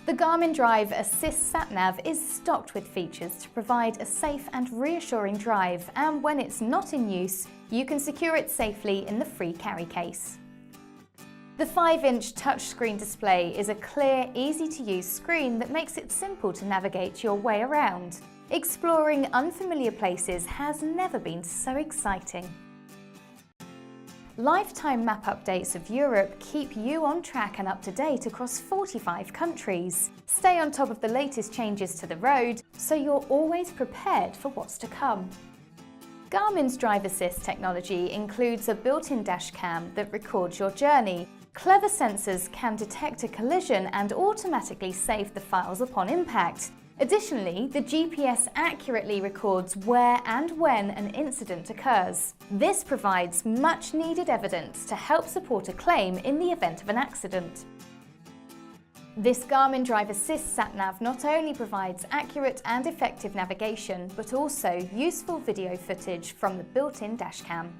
The Garmin DriveAssist SatNav is stocked with features to provide a safe and reassuring drive, and when it's not in use, you can secure it safely in the free carry case. The 5-inch touchscreen display is a clear, easy-to-use screen that makes it simple to navigate your way around. Exploring unfamiliar places has never been so exciting. Lifetime map updates of Europe keep you on track and up to date across 45 countries. Stay on top of the latest changes to the road, so you're always prepared for what's to come. Garmin's DriveAssist technology includes a built-in dash cam that records your journey. Clever sensors can detect a collision and automatically save the files upon impact. Additionally, the GPS accurately records where and when an incident occurs. This provides much-needed evidence to help support a claim in the event of an accident. This Garmin DriveAssist SatNav not only provides accurate and effective navigation, but also useful video footage from the built-in dashcam.